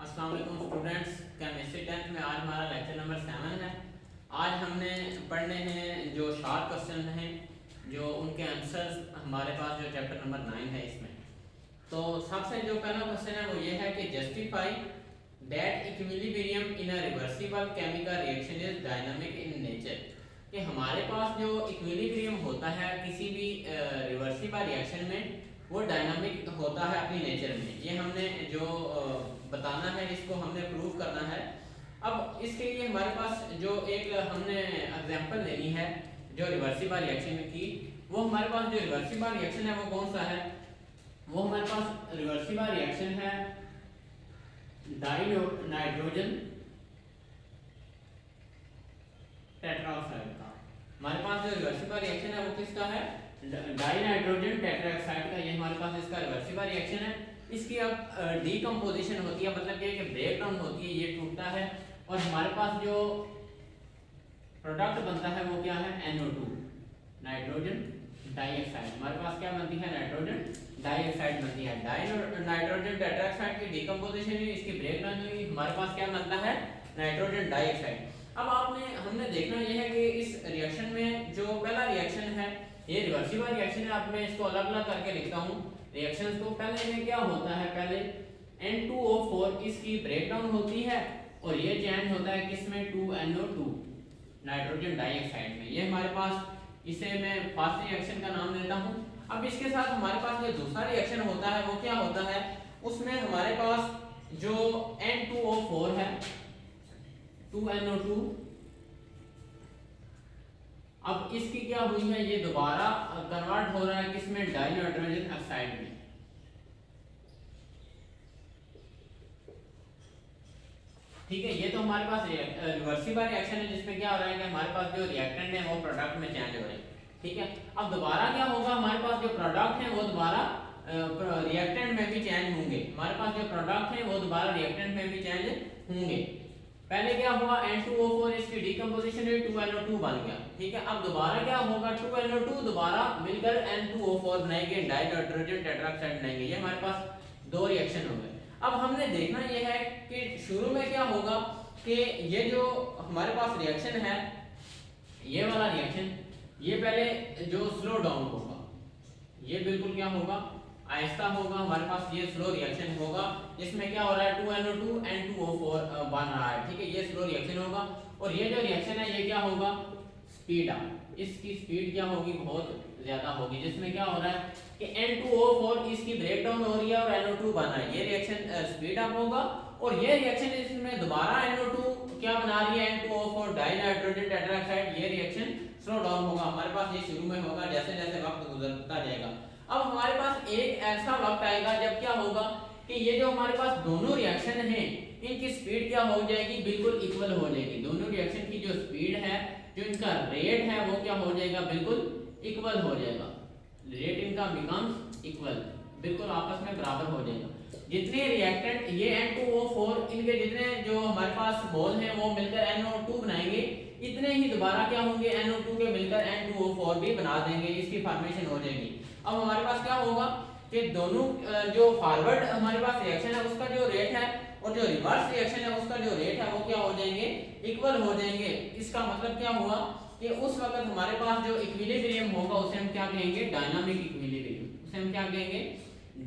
अस्सलाम वालेकुम students, chemistry 10th में आज हमारा लेक्चर नंबर 7 है। आज हमने पढ़ने हैं जो शार्ट क्वेश्चन हैं, जो उनके आंसर्स हमारे पास जो चैप्टर नंबर 9 है इसमें। तो सबसे जो पहला क्वेश्चन है वो ये है कि justify that equilibrium in a reversible chemical reaction is dynamic in nature. कि हमारे पास जो इक्विलिब्रियम होता है किसी भी रिवर्सिबल रिएक्शन में, वो डायनामिक होता है अपनी नेचर में। ये हमने जो बताना है, इसको हमने प्रूव करना है। अब इसके लिए हमारे पास जो एक हमने एग्जांपल लेनी है जो रिवर्सिबल रिएक्शन की, वो हमारे पास जो रिवर्सिबल रिएक्शन है वो कौन सा है? वो हमारे पास रिवर्सिबल रिएक्शन है डाइनाइट्रोजन टेट्राऑक्साइड का। हमारे पास जो रिवर्सिबल रिएक्शन है वो किसका है? डाइनाइट्रोजन टेट्राऑक्साइड का। ये हमारे पास इसका रिवर्सिबल रिएक्शन है। इसकी अब डीकंपोजिशन होती है, मतलब ये कि ब्रेक डाउन होती है, ये टूटता है और हमारे पास जो प्रोडक्ट बनता है वो क्या है? NO2 nitrogen dioxide. हमारे पास क्या बनती है? नाइट्रोजन डाइऑक्साइड बनती है। नाइट्रोजन टेट्राऑक्साइड की डीकंपोजिशन हुई, इसकी ब्रेक डाउन हुई, हमारे पास क्या बनता है? Nitrogen dioxide. अब हमने देखना यह है कि इस रिएक्शन में जो पहला रिएक्शन है ये रिवर्सिबल रिएक्शन है। अब मैं इसको अलग अलग करके लिखता हूँ रिएक्शंस को। पहले में क्या होता है? पहले N2O4 इसकी ब्रेक डाउन होती है और ये चेंज होता है किसमें? 2NO2 नाइट्रोजन डाइऑक्साइड में। ये हमारे पास, इसे मैं फर्स्ट रिएक्शन का नाम देता हूँ। अब इसके साथ हमारे पास जो दूसरा रिएक्शन होता है वो क्या होता है? उसमें हमारे पास जो N2O4 है 2NO2, अब इसकी क्या हुई है? ये दोबारा कन्वर्ट हो रहा है किसमें? डाइनाइट्रोजन ऑक्साइड में। ठीक है, ये तो हमारे पास रिवर्सिबल रिएक्शन है जिसमें क्या हो रहा है कि हमारे पास जो रिएक्टेंट है वो प्रोडक्ट में चेंज हो रहे हैं। ठीक है, अब दोबारा क्या होगा? हमारे पास जो प्रोडक्ट है वो दोबारा रिएक्टेंट में भी चेंज होंगे। हमारे पास जो प्रोडक्ट है वो दोबारा रिएक्टेंट में भी चेंज होंगे। पहले क्या हुआ? N2O4 इसकी डीकंपोजिशन हुई, 2NO2 बन गया। ठीक है, अब दोबारा क्या होगा? 2NO2 दोबारा मिलकर N2O4 बनाएंगे, डाइनाइट्रोजन टेट्राऑक्साइड बनाएंगे। ये हमारे पास दो रिएक्शन हो गए। अब हमने देखना यह है कि शुरू में क्या होगा कि ये जो हमारे पास रिएक्शन है, ये वाला रिएक्शन, ये पहले जो स्लो डाउन होगा, ये बिल्कुल क्या होगा? आहिस्ता होगा। हमारे पास ये स्लो रिएक्शन होगा जिसमें क्या हो रहा है? 2NO2 N2O4 बन रहा है। ठीक है, ये स्लो रिएक्शन होगा और ये जो रिएक्शन है ये क्या होगा? Speed up. इसकी स्पीड क्या होगी? बहुत ज्यादा होगी, जिसमें क्या हो रहा है कि N2O4 इसकी ब्रेक डाउन हो रही है और NO2 बन रहा है। ये रिएक्शन स्पीड अप होगा और ये रिएक्शन इसमें दोबारा NO2 क्या बना रही है? N2O4 dinitrogen tetroxide. ये रिएक्शन स्लो डाउन होगा। हमारे पास ये शुरू में होगा, जैसे जैसे वक्त गुजरता जाएगा। अब हमारे पास एक ऐसा वक्त आएगा जब क्या होगा कि ये जो हमारे पास दोनों रिएक्शन हैं इनकी स्पीड क्या हो जाएगी? बिल्कुल इक्वल हो जाएगी। दोनों रिएक्शन की जो स्पीड है, जो इनका रेट है, वो क्या हो जाएगा? बिल्कुल इक्वल हो जाएगा। रेट इनका बिकम्स इक्वल, बिल्कुल आपस में बराबर हो जाएगा। जितने रिएक्टेंट ये N2O4 इनके जितने जो हमारे पास मोल हैं वो मिलकर NO2 बनाएंगे, इतने ही दोबारा क्या होंगे? NO2 के मिलकर N2O4 भी बना देंगे, इसकी फॉर्मेशन हो जाएगी। अब हमारे पास क्या होगा कि दोनों जो फॉरवर्ड हमारे पास रिएक्शन है उसका जो रेट है और जो रिवर्स रिएक्शन है उसका जो रेट है वो क्या हो जाएंगे? इक्वल हो जाएंगे। इसका मतलब क्या हुआ कि उस वक्त हमारे पास जो इक्विलिब्रियम होगा उसे हम क्या कहेंगे? Dynamic equilibrium. उसे हम क्या कहेंगे?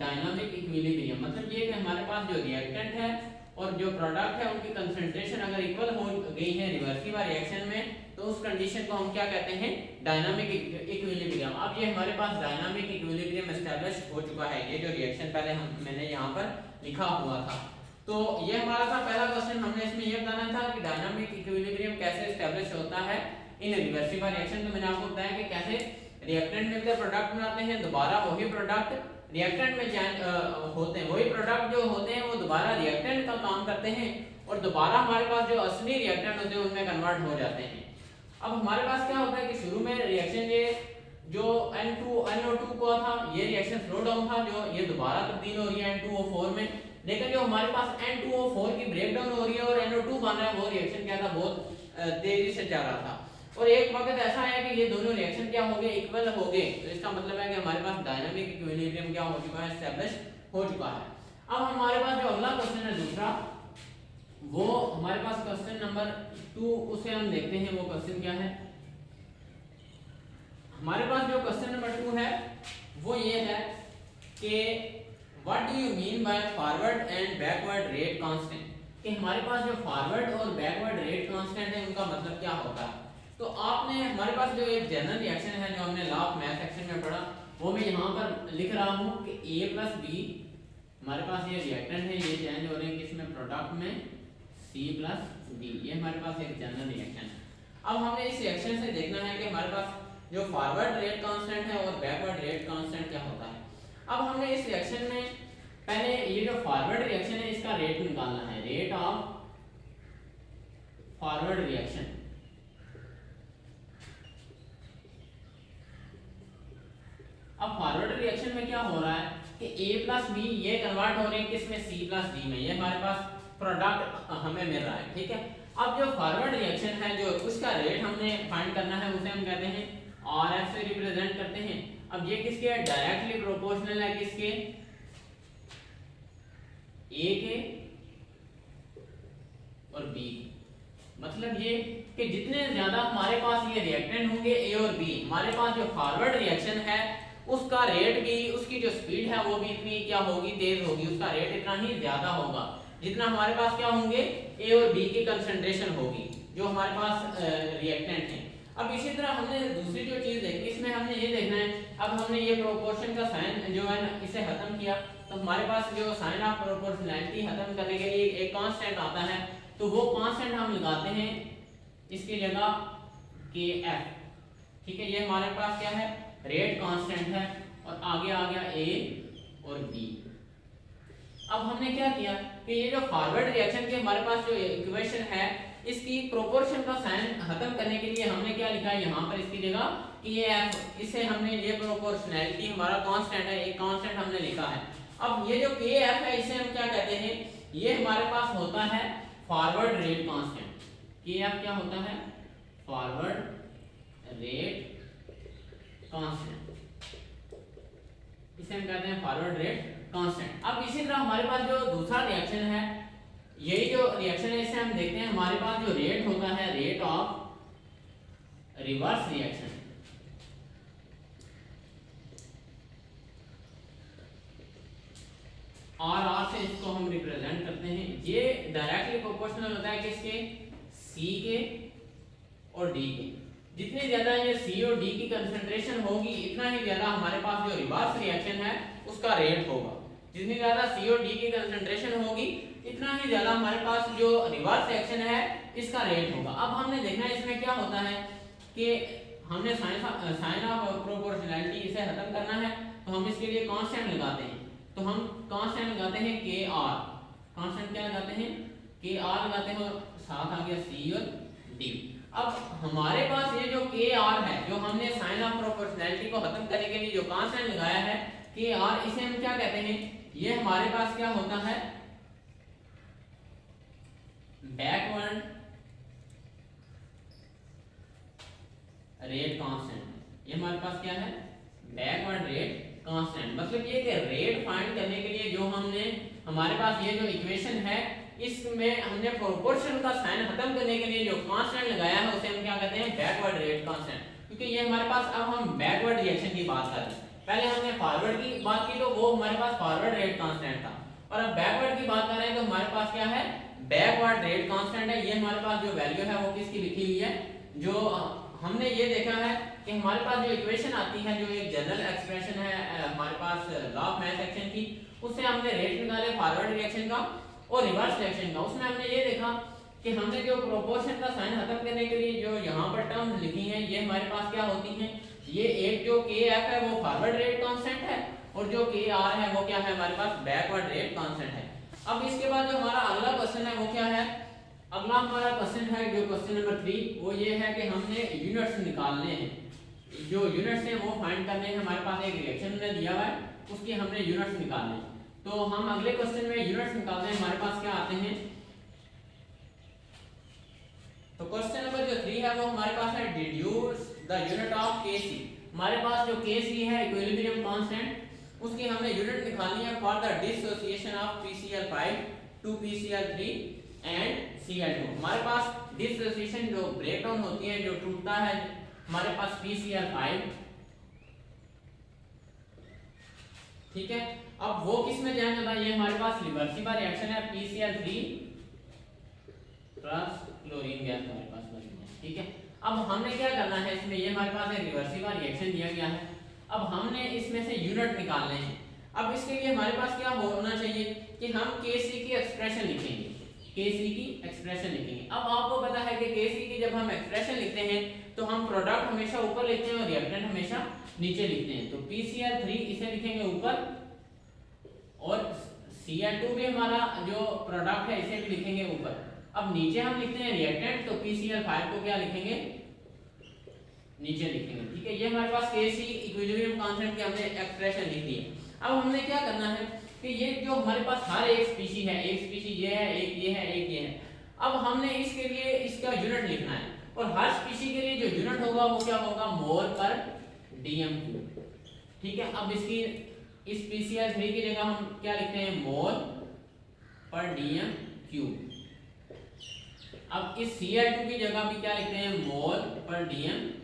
Dynamic equilibrium. मतलब ये कि हमारे पास जो रिएक्टेंट है और जो प्रोडक्ट है उनकी कंसंट्रेशन अगर इक्वल हो गई है रिवर्सिबल रिएक्शन में, तो उस कंडीशन को हम क्या कहते हैं? Dynamic equilibrium. अब ये हमारे पास डायनामिक इक्विलिब्रियम एस्टैब्लिश हो चुका है। ये जो रिएक्शन पहले मैंने यहाँ पर लिखा हुआ था, तो ये हमारा था पहला क्वेश्चन। हमने इसमें ये बताना था कि डायनामिक इक्विलिब्रियम कैसे एस्टैब्लिश होता है इन रिवर्सिबल रिएक्शन। तो मैंने आपको बताया कि कैसे रिएक्टेंट मिलकर प्रोडक्ट बनाते हैं, दोबारा वही प्रोडक्ट रिएक्टेंट में चेंज होते हैं, वही प्रोडक्ट जो होते हैं वो दोबारा रिएक्टेंट का काम करते हैं और दोबारा हमारे पास जो असली रिएक्टेंट होते हैं उनमें कन्वर्ट हो जाते हैं। अब हमारे पास क्या होता है कि शुरू में रिएक्शन ये जो NO2 को था, ये रिएक्शन स्लो डाउन था, जो ये दोबारा तब्दील हो रही है N2O4 में। लेकिन जो हमारे पास N2O4 की ब्रेक डाउन हो रही है और NO2 बन रहा है, वो रिएक्शन क्या था? बहुत तेजी से चल रहा था और एक वक्त ऐसा है कि ये दोनों रिएक्शन क्या हो गए? इक्वल हो गए। तो इसका मतलब है कि हमारे पास डायनामिक इक्विलिब्रियम क्या हो चुका है? एस्टैब्लिश हो चुका है। अब हमारे पास जो अगला क्वेश्चन है दूसरा, वो हमारे पास क्वेश्चन नंबर 2, उसे हम देखते हैं वो क्वेश्चन क्या है। हमारे पास जो क्वेश्चन नंबर 2 है वो ये है कि what do you mean by forward and backward rate constant, कि हमारे पास जो फॉरवर्ड और बैकवर्ड रेट कांस्टेंट है उनका मतलब क्या होता है। तो आपने हमारे पास जो एक जनरल रिएक्शन है जो हमने लॉ ऑफ मैथ सेक्शन में पढ़ा वो मैं यहाँ पर लिख रहा हूँ कि a प्लस बी, हमारे पास ये रिएक्टेंट है, ये चेंज हो रहे हैं किसमें, प्रोडक्ट में c प्लस डी, ये हमारे पास एक जनरल रिएक्शन है। अब हमने इस रिएक्शन से देखना है कि हमारे पास जो फॉरवर्ड रेट कांस्टेंट है और बैकवर्ड रेट कांस्टेंट क्या होता है। अब हमने इस रिएक्शन में पहले ये जो फॉरवर्ड रिएक्शन है इसका रेट निकालना है, रेट ऑफ फॉरवर्ड रिएक्शन। अब फॉरवर्ड रिएक्शन में क्या हो रहा है कि a प्लस बी ये कन्वर्ट हो रहे हैं किसमें, c प्लस डी में, ये हमारे पास प्रोडक्ट हमें मिल रहा है, ठीक है। अब जो फॉरवर्ड रिएक्शन है जो उसका रेट हमने फाइंड करना है उसे हम कहते हैं RF से रिप्रेजेंट करते हैं। अब ये किसके डायरेक्टली प्रोपोर्शनल है, किसके, A के और B, मतलब ये कि जितने ज्यादा हमारे पास ये रिएक्टेंट होंगे A और B, हमारे पास जो फॉरवर्ड रिएक्शन है उसका रेट भी, उसकी जो स्पीड है वो भी इतनी क्या होगी, तेज होगी, उसका रेट इतना ही ज्यादा होगा जितना हमारे पास क्या होंगे, A और B की कंसंट्रेशन होगी जो हमारे पास रिएक्टेंट है। अब इसी तरह हमने दूसरी जो चीज देखी इसमें हमने ये देखना है, अब हमने ये प्रोपोर्शन का साइन जो है ना इसे खत्म किया तो हमारे पास जो साइन ऑफ प्रोपोर्शनैलिटी खत्म करने के लिए एक कांस्टेंट आता है, तो वो कांस्टेंट हम लगाते हैं इसकी जगह KF, ठीक है। ये हमारे पास क्या है, रेट कांस्टेंट है और आगे आ गया A और B। अब हमने क्या किया कि ये जो फॉरवर्ड रिएक्शन के हमारे पास जो इक्वेशन है इसकी प्रोपोर्शन का साइन खत्म करने के लिए हमने क्या लिखा है यहाँ पर इसकी जगह KF, इसे हमने ये प्रोपोर्शनैलिटी हमारा कांस्टेंट है, एक कांस्टेंट हमने लिखा है। अब ये जो KF है इसे हम क्या कहते हैं, ये हमारे पास होता है फॉरवर्ड रेट कांस्टेंट। KF क्या होता है, फॉरवर्ड रेट कांस्टेंट, इसे हम कहते हैं फॉरवर्ड रेट कांस्टेंट। अब इसी तरह हमारे पास जो दूसरा रिएक्शन है, यही जो रिएक्शन है इसे हम देखते हैं, हमारे पास जो रेट होता है rate of reverse reaction. R से इसको हम रिप्रेजेंट करते हैं, ये डायरेक्टली प्रोपोर्शनल होता है किसके, C के और D के। जितनी ज्यादा ये C और D की कंसंट्रेशन होगी इतना ही ज्यादा हमारे पास जो रिवर्स रिएक्शन है उसका रेट होगा। जितनी ज्यादा C और D की कंसंट्रेशन होगी इतना ही ज्यादा हमारे पास जो रिवर्स रिएक्शन है इसका रेट होगा। अब हमने देखना है इसमें क्या होता है कि हमने साइन ऑफ प्रोपोर्शनैलिटी इसे खत्म करना है तो हम इसके लिए कांस्टेंट लगाते हैं, तो हम कांस्टेंट लगाते हैं KR, कांस्टेंट क्या लगाते हैं, KR लगाते हैं और साथ आ गया C और D। अब हमारे पास ये जो KR है जो हमने साइन ऑफ प्रोपोर्शनैलिटी को खत्म करने के लिए जो कांस्टेंट लगाया है KR, इसे हम क्या कहते हैं, ये हमारे पास क्या होता है, बैकवर्ड रेट कांस्टेंट। ये हमारे पास क्या है, बैकवर्ड रेट कांस्टेंट। मतलब ये कि रेट फाइंड करने के लिए जो हमने हमारे पास ये जो इक्वेशन है इसमें हमने प्रोपोर्शन का साइन खत्म करने के लिए जो कांस्टेंट लगाया है उसे हम क्या कहते हैं, बैकवर्ड रेट कांस्टेंट। क्योंकि ये हमारे पास, अब हम बैकवर्ड रिएक्शन की बात कर रहे हैं, पहले हमने फॉरवर्ड की बात की तो वो हमारे पास फॉरवर्ड रेट कांस्टेंट था, और अब बैकवर्ड की बात कर रहे हैं तो हमारे पास क्या है, बैकवर्ड रेट कांस्टेंट है। ये हमारे पास जो वैल्यू है वो किसकी लिखी हुई है, जो हमने ये देखा है कि हमारे पास जो इक्वेशन आती है, जो एक जनरल एक्सप्रेशन है हमारे पास लॉ ऑफ मैथ सेक्शन की, उससे हमने रेट निकाले फॉरवर्ड रिएक्शन का और रिवर्स रिएक्शन का। उसमें हमने ये देखा कि हमने जो प्रोपोर्शन का साइन खत्म करने के लिए जो यहाँ पर टर्म्स लिखी हैं ये हमारे पास क्या होती हैं, ये एक जो KF है वो फॉरवर्ड रेट कांस्टेंट है और जो KR है वो क्या है, हमारे पास बैकवर्ड रेट कांस्टेंट है। अब इसके बाद जो हमारा अगला क्वेश्चन है वो क्या है, अगला हमारा क्वेश्चन है जो क्वेश्चन नंबर 3, वो ये है कि हमने यूनिट्स निकालने हैं, जो यूनिट्स हैं वो फाइंड करने हैं। हमारे पास एक रिएक्शन ने दिया हुआ है उसकी हमने यूनिट्स निकालने हैं, तो हम अगले क्वेश्चन में यूनिट्स निकालते हैं। हमारे पास क्या आते हैं, तो क्वेश्चन नंबर जो 3 है वो हमारे पास है deduce the unit of Kc। हमारे पास जो Kc है इक्विलिब्रियम कांस्टेंट, उसकी हमने यूनिट निकालनी है for the dissociation of PCl5 to PCl3 and Cl2। हमारे पास डिसोसिएशन जो ब्रेकडाउन होती है, जो टूटता है, हमारे पास PCl5, ठीक है। अब वो किस में जाएगा था, ये हमारे पास रिवर्सिबल रिएक्शन है, PCl3 प्लस क्लोरीन गैस हमारे पास बनी है, ठीक है। अब हमने क्या करना है इसमें, ये हमारे पास एक रिवर्सिबल रिएक्शन दिया गया है, अब हमने इसमें से यूनिट निकालने हैं। अब इसके लिए हमारे पास क्या होना चाहिए कि हम Kc की एक्सप्रेशन लिखेंगे, Kc की एक्सप्रेशन लिखेंगे। अब आपको पता है कि Kc की जब हम एक्सप्रेशन लिखते हैं तो हम प्रोडक्ट हमेशा ऊपर लिखते हैं और रिएक्टेंट हमेशा नीचे लिखते हैं। तो PCl3 इसे लिखेंगे ऊपर और Cl2 भी हमारा जो प्रोडक्ट है इसे भी लिखेंगे ऊपर। अब नीचे हम लिखते हैं रिएक्टेंट, तो PCl5 को क्या लिखेंगे, नीचे लिखेंगे, ठीक है। ये हमारे पास Kc इक्विलिब्रियम कांस्टेंट की हमने एक्सप्रेशन लिख दी है। अब हमने क्या करना है कि ये जो हमारे पास हर एक स्पीशी है, एक स्पीशी ये है, एक ये है, एक ये है, अब हमने इसके लिए इसका यूनिट लिखना है और हर स्पीशी के लिए जो यूनिट होगा वो क्या होगा, मोल पर dm3, ठीक है। अब इसकी इस PCl3 की जगह हम क्या लिखते हैं, मोल पर dm3। अब इस Cl2 की जगह भी क्या लिखते हैं, मोल पर dm3।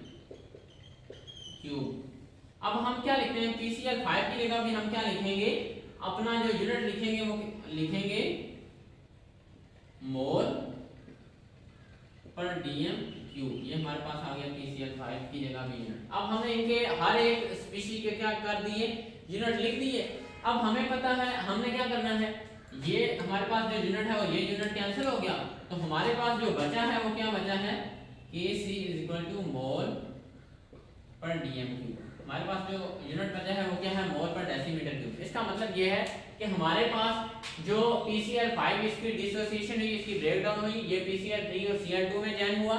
अब हम क्या लिखते हैं, PCl5 की जगह भी हम क्या लिखेंगे, अपना जो यूनिट लिखेंगे वो लिखेंगे मोल पर dm3। ये हमारे पास आ गया PCl5 की जगह भी यूनिट। अब हमने इनके हर एक स्पीशी के क्या कर दिए, यूनिट लिख दिए। अब हमें पता है हमने क्या करना है, ये हमारे पास जो यूनिट है और ये यूनिट कैंसिल हो गया, तो हमारे पास जो बचा है वो क्या बचा है, Kc = मोल पर dm3। हमारे पास जो यूनिट बचा है वो क्या है, मोल पर डेसीमीटर क्यूब। इसका मतलब ये है कि हमारे पास जो PCl5 इसकी डिसोसिएशन हुई, इसकी ब्रेकडाउन हुई, ये PCl3 और Cl2 में जॉइन हुआ,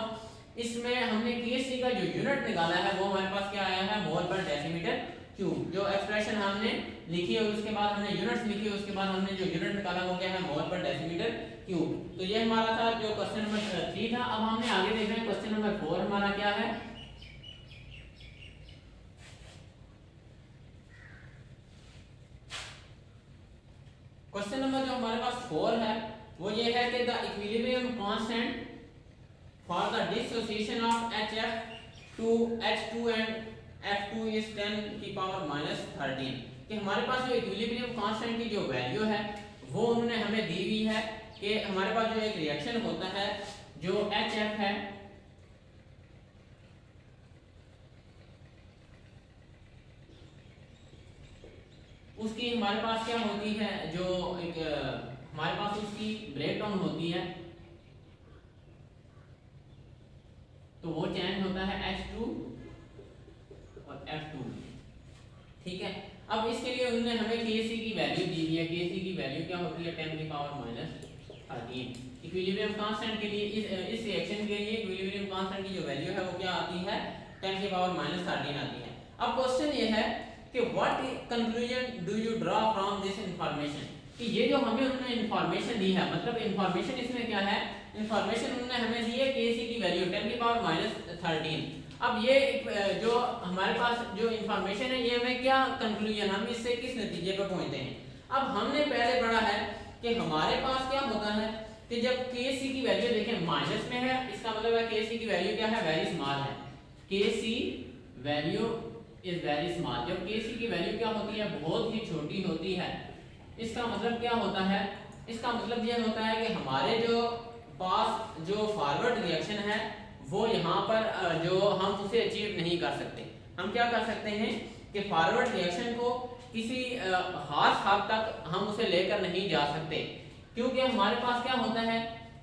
इसमें हमने Kc का जो यूनिट निकाला है वो हमारे पास क्या आया है, मोल पर डेसीमीटर क्यूब। जो एक्सप्रेशन हमने लिखी और उसके बाद हमने यूनिट्स लिखी, उसके बाद हमने जो यूनिट निकाला वो क्या है, मोल पर डेसीमीटर क्यूब। तो ये हमारा था जो क्वेश्चन नंबर 3 था। अब हमने आगे देख रहे हैं क्वेश्चन नंबर 4 हमारा क्या है। क्वेश्चन नंबर जो हमारे पास 4 है वो ये है कि the equilibrium constant for the dissociation of HF to H2 and F2 is 10⁻⁻13। कि हमारे पास जो इक्विलिब्रियम कांस्टेंट की जो वैल्यू है वो उन्होंने हमें दी हुई है कि हमारे पास जो एक रिएक्शन होता है जो HF है, उसकी हमारे पास क्या होती है, जो एक हमारे पास उसकी ब्रेकडाउन होती है, तो वो चेंज होता है H2 और F2, ठीक है। अब इसके लिए उन्होंने हमें Kc की वैल्यू दी है। Kc की वैल्यू क्या होती है, 10⁻⁻13। इक्विलिब्रियम कांस्टेंट के लिए इस रिएक्शन के लिए इक्विलिब्रियम कांस्टेंट की जो वैल्यू है वो क्या आती है, 10⁻⁻13 आती है। अब क्वेश्चन ये है कि what conclusion do you draw from this information, कि ये जो हमें उन्होंने इंफॉर्मेशन दी है, मतलब इंफॉर्मेशन इसमें क्या है, इंफॉर्मेशन उन्होंने हमें दी है Kc की वैल्यू 10⁻⁻13। अब ये जो हमारे पास जो इंफॉर्मेशन है ये हमें क्या कंक्लूजन, हम इससे किस नतीजे पर पहुंचते हैं। अब हमने पहले पढ़ा है कि हमारे पास क्या होता है कि जब Kc की वैल्यू देखें माइनस में है, इसका मतलब है Kc की वैल्यू क्या है, वेरी स्मॉल है। Kc value is very small. जब Kc की वैल्यू क्या होती है, बहुत ही छोटी होती है, इसका मतलब क्या होता है, इसका मतलब यह होता है कि हमारे जो पास जो फॉरवर्ड रिएक्शन है वो यहाँ पर जो हम उसे अचीव नहीं कर सकते। हम क्या कर सकते हैं कि फॉरवर्ड रिएक्शन को किसी खास हद तक हम उसे लेकर नहीं जा सकते, क्योंकि हमारे पास क्या होता है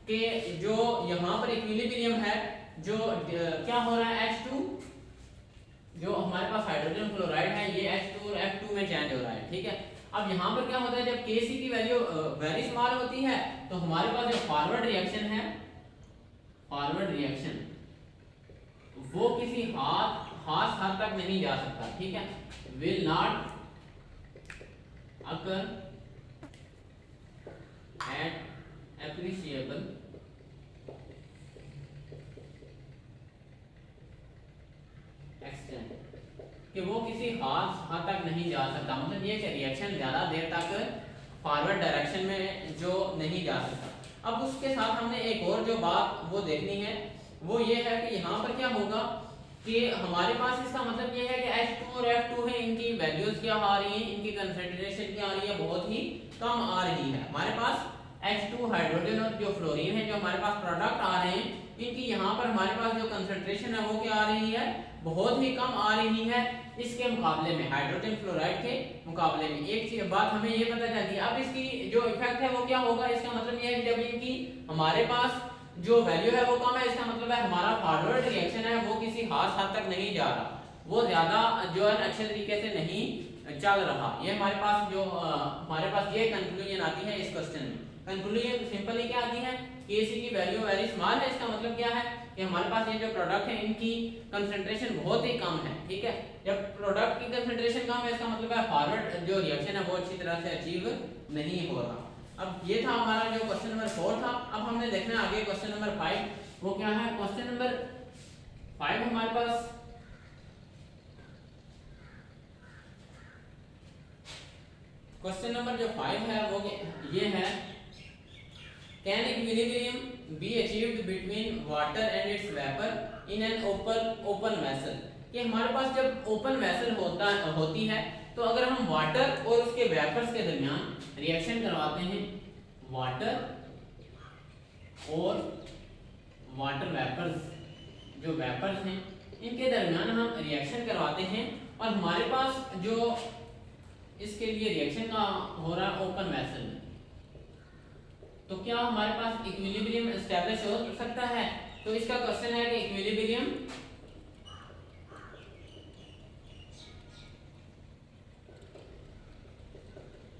कि जो यहाँ पर इक्विलिब्रियम है, जो क्या हो रहा है, H2 जो हमारे पास हाइड्रोजन क्लोराइड है ये H2 और F2 में चेंज हो रहा है, ठीक है। अब यहाँ पर क्या होता है, जब Kc की वैल्यू वेरी स्मॉल होती है तो हमारे पास जो फॉरवर्ड रिएक्शन है, फॉरवर्ड रिएक्शन वो किसी खास हद तक नहीं जा सकता, ठीक है, will not occur at appreciable extent, कि वो किसी खास हद तक नहीं जा सकता। मतलब ये कि रिएक्शन ज्यादा देर तक फॉरवर्ड डायरेक्शन में जो नहीं जा सकता। अब उसके साथ हमने एक और जो बात वो देखनी है वो ये है कि यहाँ पर क्या होगा कि हमारे पास इसका मतलब ये है कि H2 और F2 है, इनकी वैल्यूज क्या आ रही हैं, इनकी कंसंट्रेशन क्या आ रही है, बहुत ही कम आ रही है। हमारे पास H2 हाइड्रोजन और जो फ्लोरीन है जो हमारे पास प्रोडक्ट आ रहे हैं, इनकी यहाँ पर हमारे पास जो कंसंट्रेशन है वो क्या आ रही है, बहुत ही कम आ रही है इसके मुकाबले में, हाइड्रोजन फ्लोराइड के मुकाबले में। एक चीज बात हमें ये पता चलती है। अब इसकी जो इफेक्ट है वो क्या होगा, इसका मतलब ये है कि जब इनकी हमारे पास जो वैल्यू है वो कम है, इसका मतलब है हमारा फॉरवर्ड रिएक्शन है वो किसी खास हद तक नहीं जा रहा, वो ज्यादा जो है अच्छे तरीके से नहीं चल रहा। ये हमारे पास जो हमारे पास ये कंक्लूजन आती है इस क्वेश्चन में। कंक्लूजन सिंपली क्या आती है, Kc की वैल्यू वेरी स्मॉल है। इसका मतलब क्या है कि हमारे पास ये जो प्रोडक्ट है इनकी कंसंट्रेशन बहुत ही कम है, ठीक है। जब प्रोडक्ट की कंसंट्रेशन कम है इसका मतलब है फॉरवर्ड जो रिएक्शन है वो अच्छी तरह से अचीव नहीं हो रहा। अब ये था हमारा जो क्वेश्चन नंबर 4 था। अब हमने देखना है आगे क्वेश्चन नंबर 5 वो क्या है। क्वेश्चन नंबर 5 हमारे पास क्वेश्चन नंबर जो 5 है वो ये है, can equilibrium be achieved between water and it's vapour in an open vessel. कि हमारे पास जब ओपन वेसल होती है तो अगर हम वाटर और उसके वेपर्स के दरमियान रिएक्शन करवाते हैं, वाटर और वाटर वेपर्स जो वेपर्स हैं इनके दरमियान हम रिएक्शन करवाते हैं और हमारे पास जो इसके लिए रिएक्शन का हो रहा है ओपन वेसल में, तो क्या हमारे पास इक्विलिब्रियम एस्टैब्लिश हो सकता है। तो इसका क्वेश्चन है कि इक्विलिब्रियम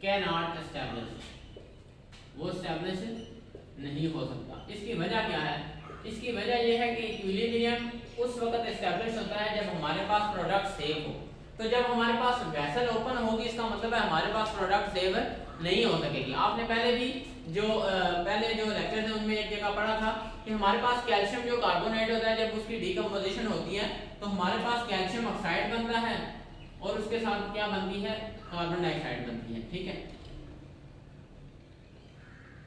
कैन नॉट एस्टैब्लिश, वो एस्टैब्लिश नहीं हो सकता। इसकी वजह क्या है, इसकी वजह यह है कि इक्विलिब्रियम उस वक्त एस्टैब्लिश होता है जब हमारे पास प्रोडक्ट सेव हो। तो जब हमारे पास वेसल ओपन होगी इसका मतलब है हमारे पास प्रोडक्ट सेव नहीं हो सकेगी। आपने पहले भी जो लेक्चर थे उनमें एक जगह पढ़ा था कि हमारे पास कैल्शियम जो कार्बोनेट होता है जब उसकी डीकंपोजिशन होती है तो हमारे पास कैल्शियम ऑक्साइड बनता है और उसके साथ क्या बनती है, कार्बन डाइऑक्साइड बनती है, ठीक है।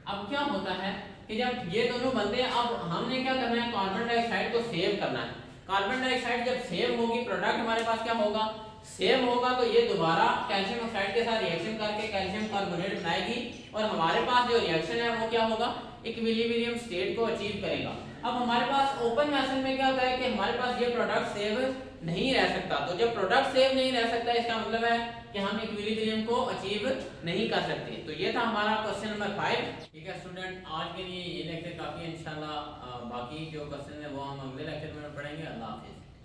अब क्या होता है कि जब ये दोनों बनते हैं, अब हमने क्या करना है, कार्बन डाइऑक्साइड को सेव करना है। कार्बन डाइऑक्साइड जब सेव होगी, प्रोडक्ट हमारे पास क्या होगा, सेव होगा, तो ये दोबारा कैल्शियम ऑक्साइड के साथ रिएक्शन करके कैल्शियम कार्बोनेट बनाएगी और हमारे पास जो रिएक्शन है वो क्या होगा, इक्विलिब्रियम स्टेट को अचीव करेगा। अब हमारे पास ओपन वेसल में क्या होता है कि हमारे पास ये प्रोडक्ट सेव नहीं रह सकता। तो जब प्रोडक्ट सेव नहीं रह सकता इसका मतलब है कि हम इक्विलिब्रियम को अचीव नहीं कर सकते। तो ये था हमारा क्वेश्चन नंबर 5, ठीक है स्टूडेंट। आज के लिए ये लेक्चर काफी है, इंशाल्लाह बाकी जो क्वेश्चन है वो हम अगले लेक्चर में पढ़ेंगे। अल्लाह हाफिज।